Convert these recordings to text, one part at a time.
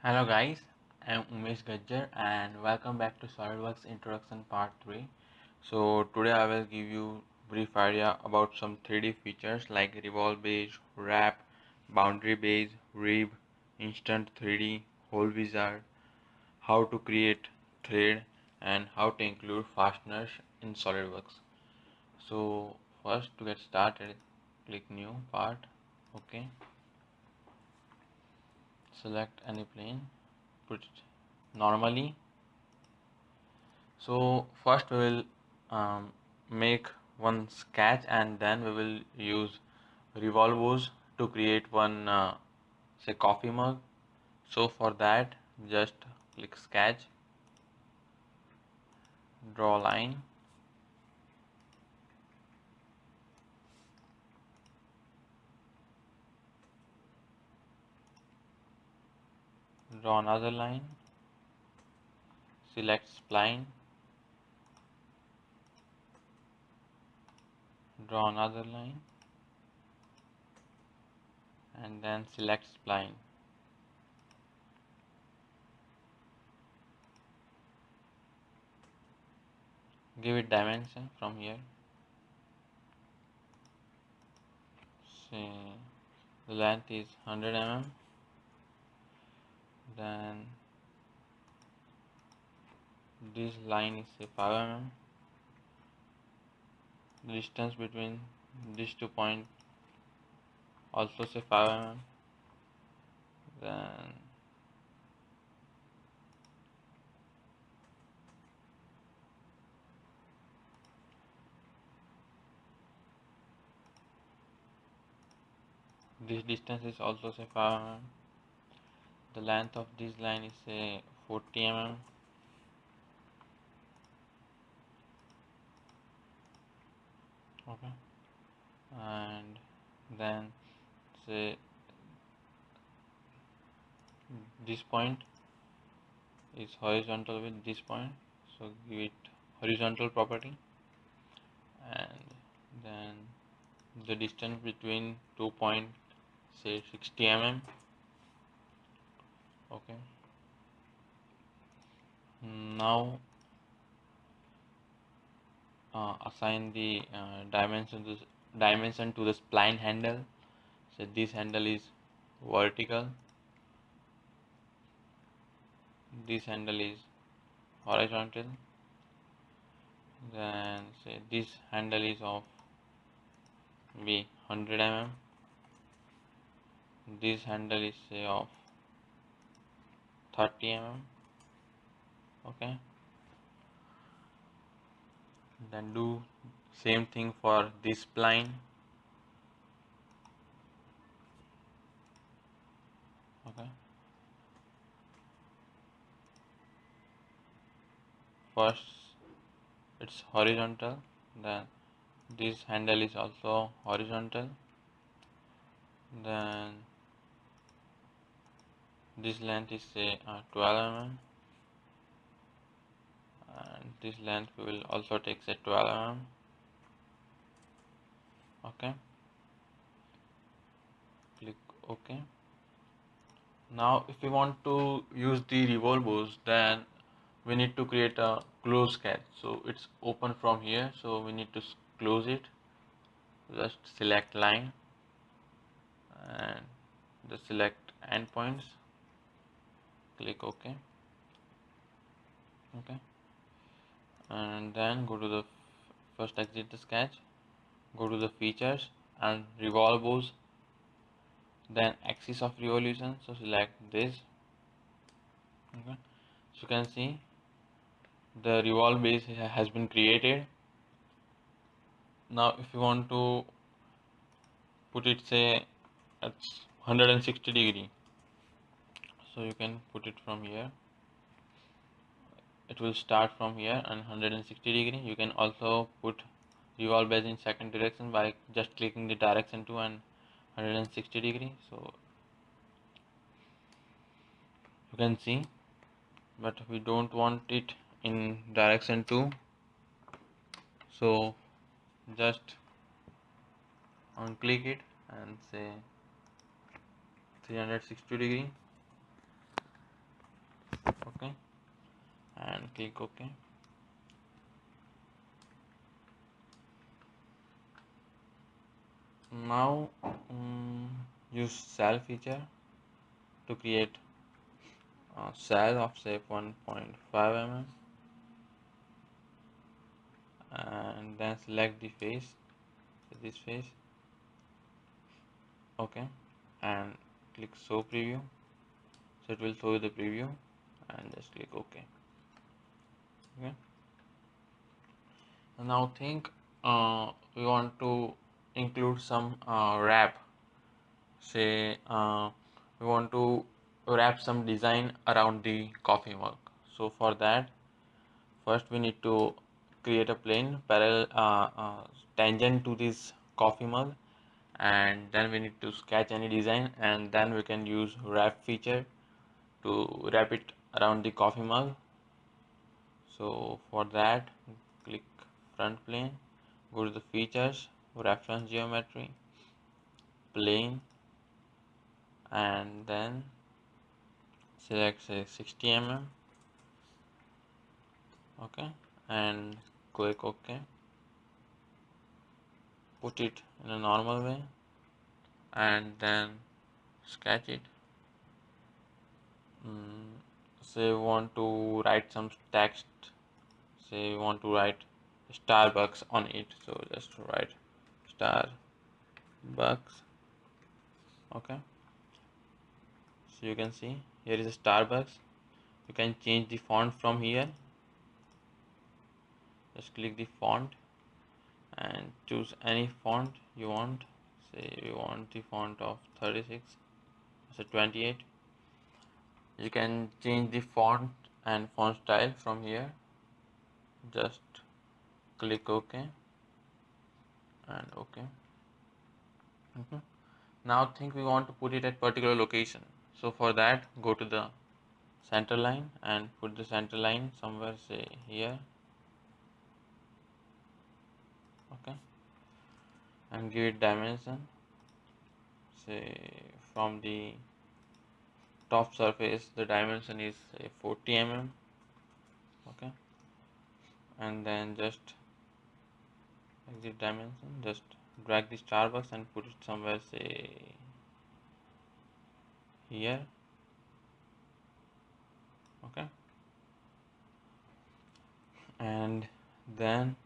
Hello guys, I am Umesh Gajjar and welcome back to SolidWorks Introduction Part 3. So today I will give you brief idea about some 3D features like Revolve base, wrap, boundary base, rib, instant 3D, hole wizard, how to create thread and how to include fasteners in SolidWorks. So first to get started, click new part, okay, select any plane, put it normally. So first we will make one sketch and then we will use revolvers to create one say coffee mug. So for that just click sketch, draw a line, draw another line, select spline, draw another line and then select spline. Give it dimension from here. Say the length is 100 mm. Then this line is say 5 mm. The distance between these 2 points also say 5 mm. Then this distance is also say 5 mm. The length of this line is say 40 mm. Okay, and then say this point is horizontal with this point, so give it horizontal property, and then the distance between 2 points say 60 mm. Okay, now assign the dimension to the spline handle. So this handle is vertical, this handle is horizontal, then say this handle is of be 100 mm, this handle is say of 30 mm. Okay, then do same thing for this spline. Okay, first it's horizontal, then this handle is also horizontal, then this length is say 12 mm, and this length we will also take say 12 mm. Okay, click OK. Now if we want to use the revolvers, then we need to create a close sketch. So it's open from here, so we need to close it. Just select line and just select endpoints, click OK. Okay, and then go to the first exit the sketch, go to the features and revolvers, then axis of revolution, so select this. Okay, so you can see the revolve base has been created. Now if you want to put it say at 160 degree, so you can put it from here. It will start from here and 160 degree. You can also put revolve base in second direction by just clicking the direction to and 160 degree. So you can see, but we don't want it in direction 2, so just unclick it and say 360 degree. Okay, and click OK. Now use cell feature to create a cell of say 1.5 mm, and then select the face, this face. Okay, and click show preview, so it will show you the preview, and just click OK. Okay, and now think we want to include some wrap. Say we want to wrap some design around the coffee mug. So for that, first we need to create a plane parallel tangent to this coffee mug, and then we need to sketch any design, and then we can use wrap feature to wrap it around the coffee mug. So for that, click front plane, go to the features, reference geometry, plane, and then select say 60 mm. Okay, and click OK. Put it in a normal way, and then sketch it. Say we want to write some text. Say we want to write Starbucks on it, so just write Starbucks. Okay, so you can see here is a Starbucks. You can change the font from here. Just click the font and choose any font you want. Say we want the font of 36, so 28. You can change the font and font style from here. Just click OK and OK. Now think we want to put it at particular location. So for that, go to the center line and put the center line somewhere, say here. Okay, and give it dimension. Say from the top surface, the dimension is say 40 mm. Okay, and then just exit dimension. Just drag the Starbucks and put it somewhere, say here. Okay, and then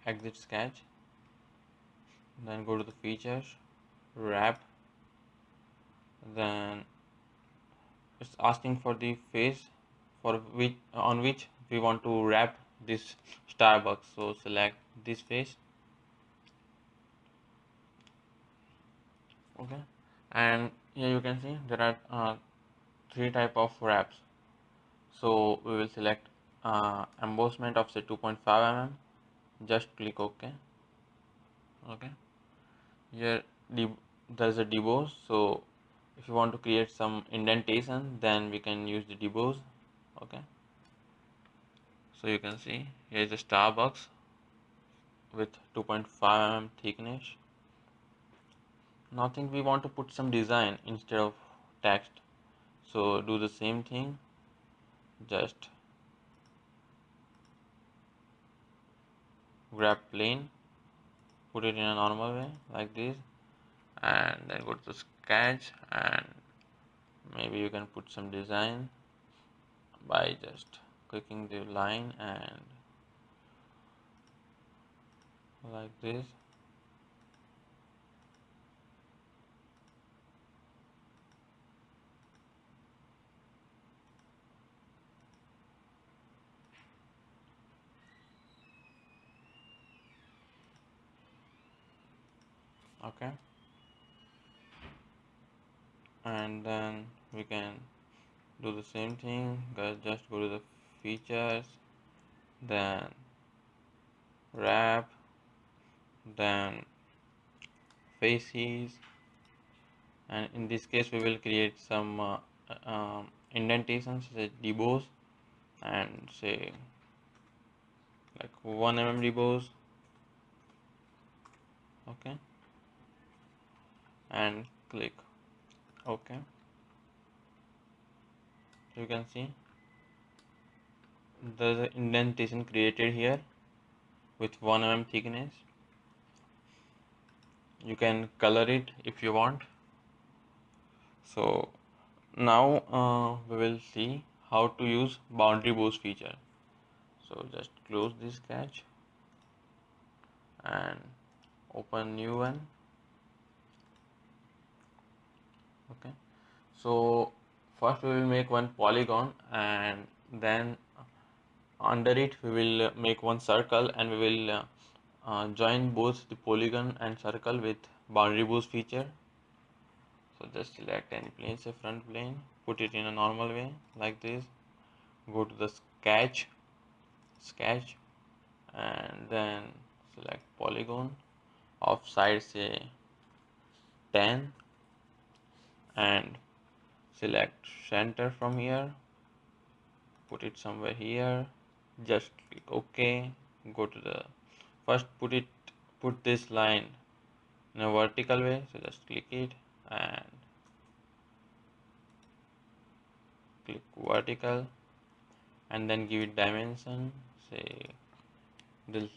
exit sketch, then go to the features, wrap, then it's asking for the face for which on which we want to wrap this Starbucks, so select this face. Okay, and here you can see there are three type of wraps. So we will select embossment of say 2.5 mm. Just click OK. Okay, here there's a deboss, so if you want to create some indentation, then we can use the deboss. Okay, so you can see here is a Starbucks with 2.5 mm thickness. Now I think we want to put some design instead of text, so do the same thing. Just grab plane, put it in a normal way like this, and then go to the sketch, and maybe you can put some design by just clicking the line and like this. Okay, and then we can do the same thing. Just go to the features, then wrap, then faces, and in this case we will create some indentations, say deboss, and say like 1 mm deboss. Okay, and click OK. So you can see there's an indentation created here with 1 mm thickness. You can color it if you want. So now we will see how to use boundary boost feature. So just close this sketch and open new one. Okay, so first we will make one polygon, and then under it we will make one circle, and we will join both the polygon and circle with boundary boost feature. So just select any plane, say front plane, put it in a normal way like this, go to the sketch, and then select polygon of side say 10, and select center from here, put it somewhere here, just click OK. Go to the first, put this line in a vertical way, so just click it and click vertical, and then give it dimension, say the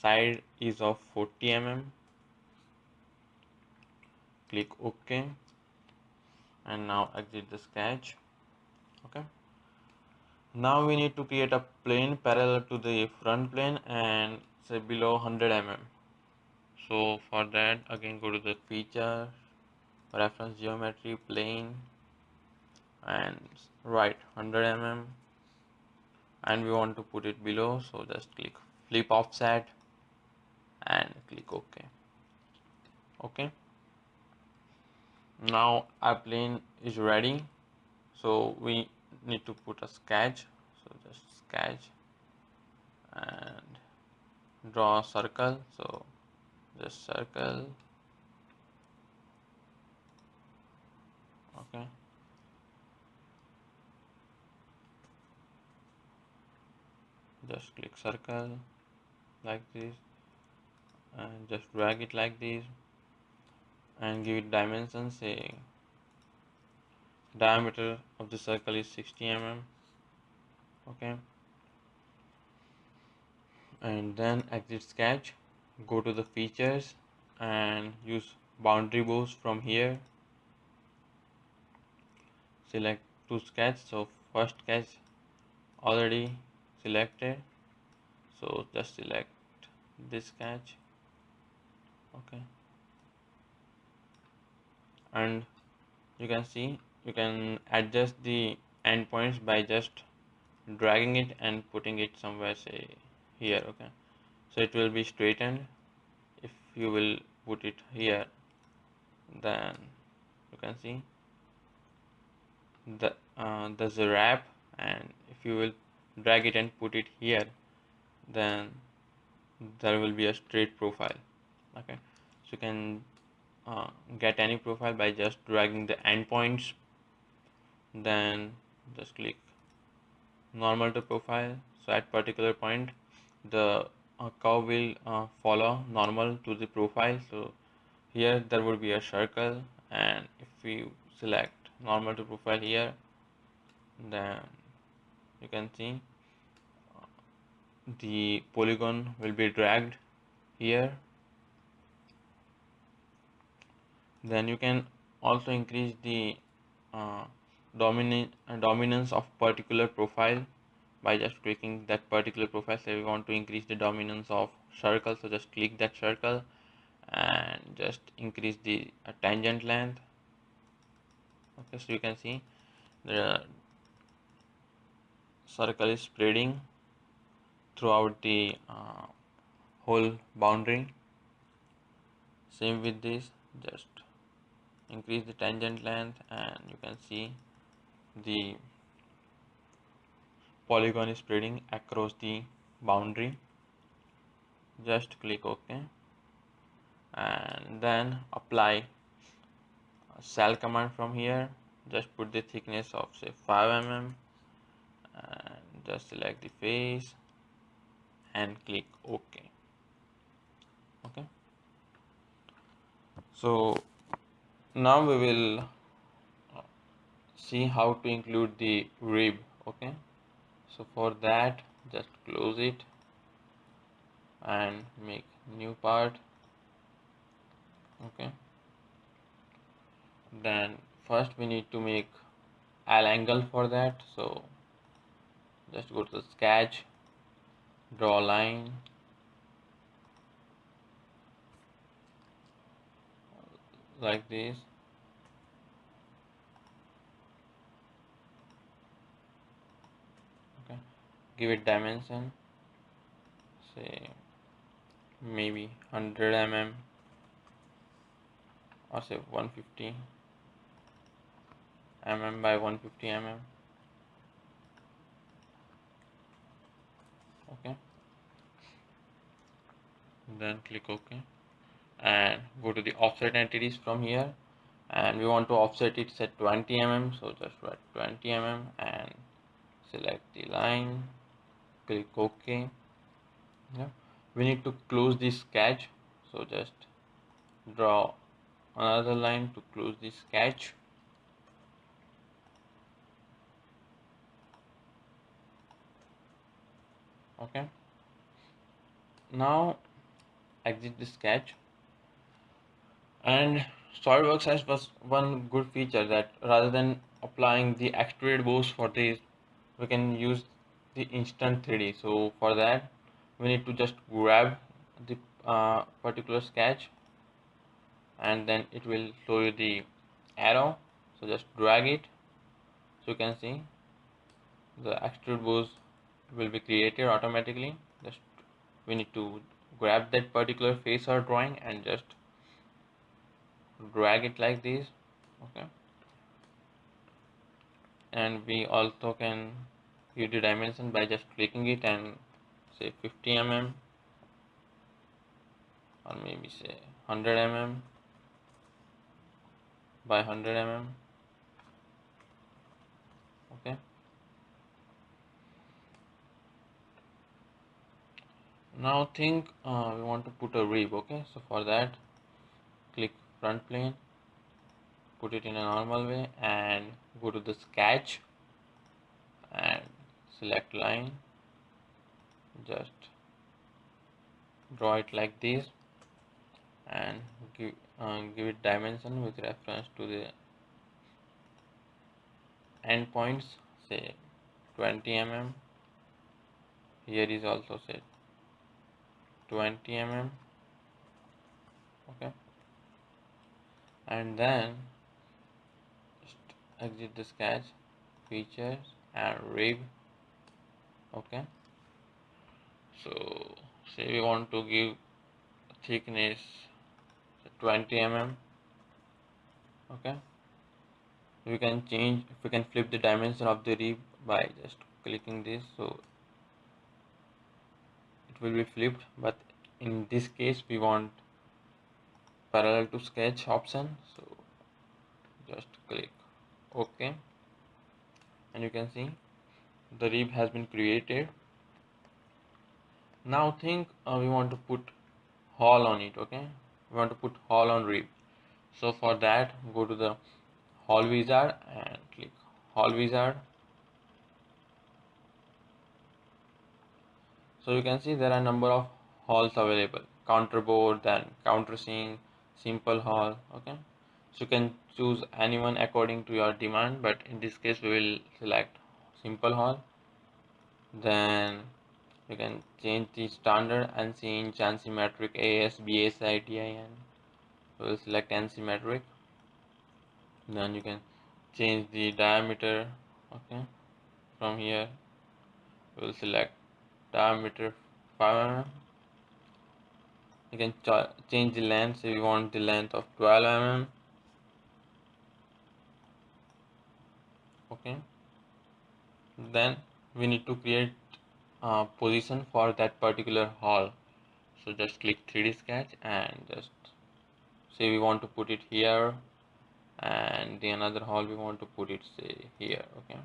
side is of 40 mm, click OK, and now exit the sketch. Okay, now we need to create a plane parallel to the front plane and say below 100 mm. So for that, again go to the feature, reference geometry, plane, and write 100 mm, and we want to put it below, so just click flip offset and click OK. Okay, now our plane is ready, so we need to put a sketch. So just sketch and draw a circle, so just circle. Okay, just click circle like this and just drag it like this and give it dimensions, say diameter of the circle is 60 mm. Okay, and then exit sketch, go to the features and use boundary boost from here, select to sketch. So first sketch already selected, so just select this sketch. Okay, and you can see you can adjust the endpoints by just dragging it and putting it somewhere, say here. Okay, so it will be straightened. If you will put it here, then you can see there's a wrap, and if you will drag it and put it here, then there will be a straight profile. Okay, so you can get any profile by just dragging the endpoints, then just click normal to profile. So at particular point the curve will follow normal to the profile. So here there would be a circle, and if we select normal to profile here, then you can see the polygon will be dragged here. Then you can also increase the uh, dominance of particular profile by just clicking that particular profile. So we want to increase the dominance of circle, so just click that circle and just increase the tangent length. Okay, so you can see the circle is spreading throughout the whole boundary. Same with this, just increase the tangent length and you can see the polygon is spreading across the boundary. Just click OK, and then apply a cell command from here. Just put the thickness of say 5 mm and just select the face and click OK. Okay, so now we will see how to include the rib. Okay, so for that just close it and make new part. Okay, then first we need to make L angle for that, so just go to the sketch, draw a line like this. Okay, give it dimension, say maybe 100 mm or say 150 mm by 150 mm. Okay, then click OK and go to the offset entities from here, and we want to offset it at 20 mm, so just write 20 mm and select the line, click OK. Yeah, we need to close this sketch, so just draw another line to close this sketch. Okay, now exit the sketch. And SolidWorks has one good feature, that rather than applying the extruded bows for this, we can use the instant 3D. So for that we need to just grab the particular sketch, and then it will show you the arrow, so just drag it, so you can see the extrude bows will be created automatically. Just we need to grab that particular face or drawing and just drag it like this. Okay, and we also can give the dimension by just clicking it and say 50 mm or maybe say 100 mm by 100 mm. Okay, now think we want to put a rib. Okay, so for that click front plane, put it in a normal way and go to the sketch and select line, just draw it like this and give it dimension with reference to the end points, say 20 mm. Here is also say 20 mm. Okay, and then just exit the sketch, features and rib. Okay, so say we want to give thickness 20 mm. Okay, we can flip the dimension of the rib by just clicking this, so it will be flipped, but in this case we want parallel to sketch option, so just click OK, and you can see the rib has been created. Now think we want to put hole on it. Okay, we want to put hole on rib, so for that go to the hole wizard and click hole wizard. So you can see there are number of holes available: counter bore, then countersink, simple hole. Okay, so you can choose anyone according to your demand, but in this case we will select simple hole. Then you can change the standard, uncinch, unsymmetric, AS, BSI, DIN. We will select unsymmetric. Then you can change the diameter. Okay, from here we will select diameter 5 mm. You can change the length, so you want the length of 12 mm. Okay, then we need to create a position for that particular hole, so just click 3D sketch and just say we want to put it here, and the another hole we want to put it say here. Okay,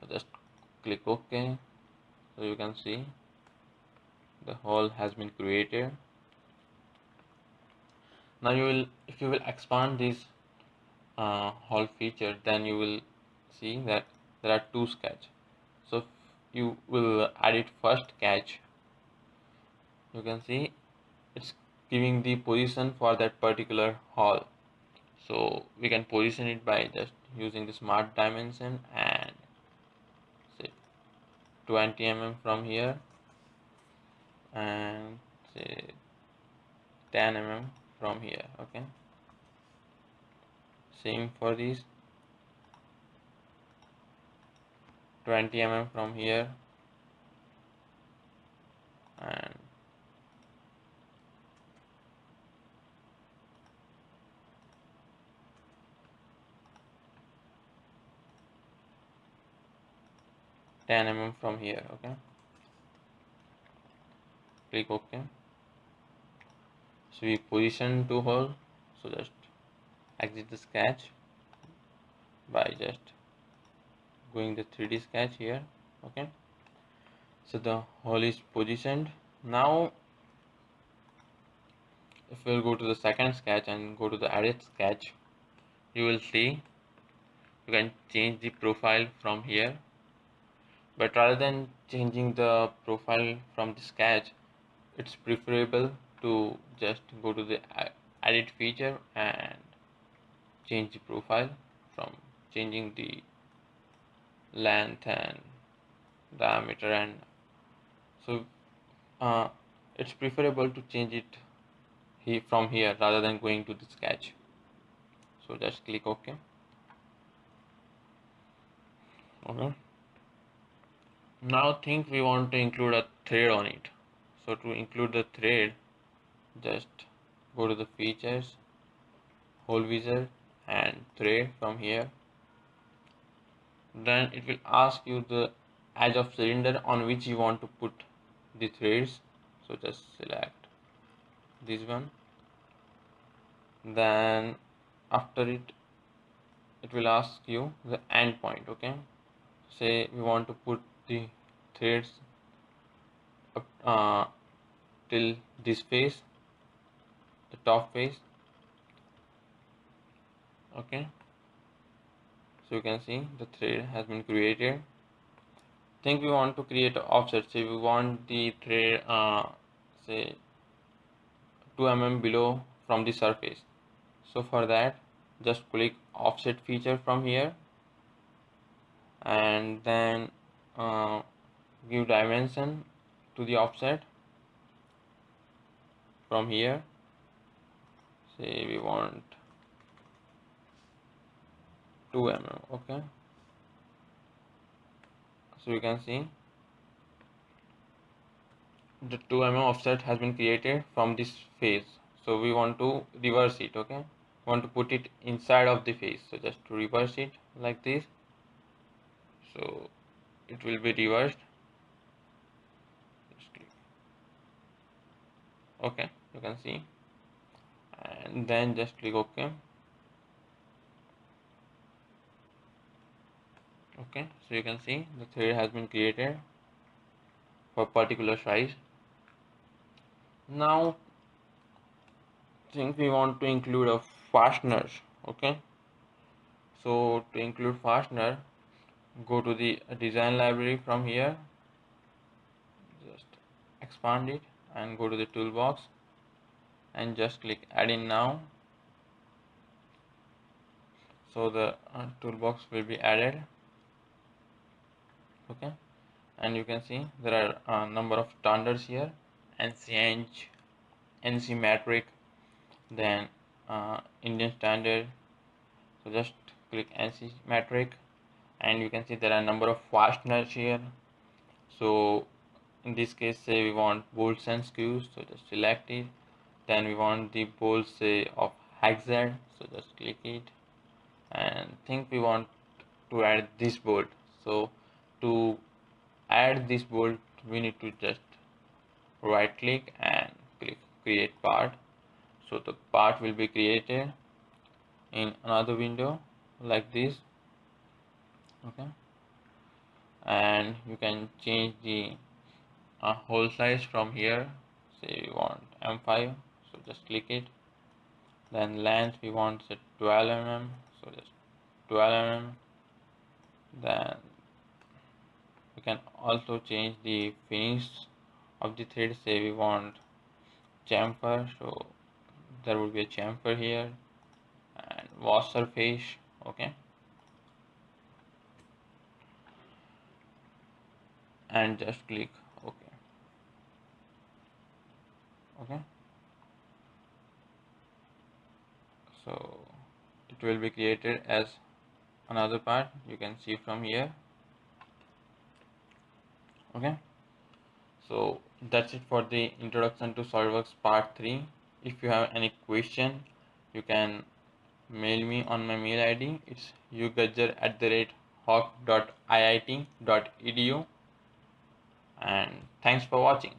so just click OK, so you can see the hole has been created. Now if you will expand this hole feature, then you will see that there are two sketch. So you will edit first sketch, you can see it's giving the position for that particular hole. So we can position it by just using the smart dimension and say 20 mm from here and say 10 mm from here. Okay, same for these, 20 mm from here and 10 mm from here. Okay, click OK. So we position two hole, so just exit the sketch by just going the 3D sketch here. Okay, so the hole is positioned. Now if we'll go to the second sketch and go to the edit sketch, you will see you can change the profile from here, but rather than changing the profile from the sketch, it's preferable to just go to the edit feature and change the profile from changing the length and diameter, and so it's preferable to change it from here rather than going to the sketch. So just click OK. Okay, now think we want to include a thread on it. So to include the thread, just go to the features, hole wizard and thread from here. Then it will ask you the edge of cylinder on which you want to put the threads, so just select this one. Then after it will ask you the end point. Okay, say we want to put the threads up till this face, the top face. Okay, so you can see the thread has been created. Think we want to create an offset, say we want the thread say 2 mm below from the surface. So for that, just click offset feature from here and then give dimension to the offset from here. Say we want 2 mm. Okay, so you can see the 2 mm offset has been created from this face. So we want to reverse it. Okay, want to put it inside of the face, so just to reverse it like this, so it will be reversed. Just click OK, you can see, and then just click OK. Okay, so you can see the thread has been created for particular size. Now think we want to include a fasteners. Okay, so to include fastener, go to the design library from here, just expand it and go to the toolbox and just click add in now. So the toolbox will be added. Okay, and you can see there are a number of standards here: NC NC metric, then Indian standard. So just click NC metric and you can see there are a number of fasteners here. So in this case, say we want bolts and screws, so just select it. Then we want the bolts, say, of Gajjar, so just click it and think we want to add this bolt. So to add this bolt, we need to just right click and click create part. So the part will be created in another window like this. Okay, and you can change the hole size from here. Say we want M5, so just click it. Then length we want say 12 mm, so just 12 mm. Then We can also change the finish of the thread. Say we want chamfer, so there will be a chamfer here, and wash surface. Okay, and just click OK. Okay, so it will be created as another part. You can see from here. Okay, so that's it for the introduction to SolidWorks part 3. If you have any question, you can mail me on my mail ID. It's ugajjar@hawk.iit.edu, and thanks for watching.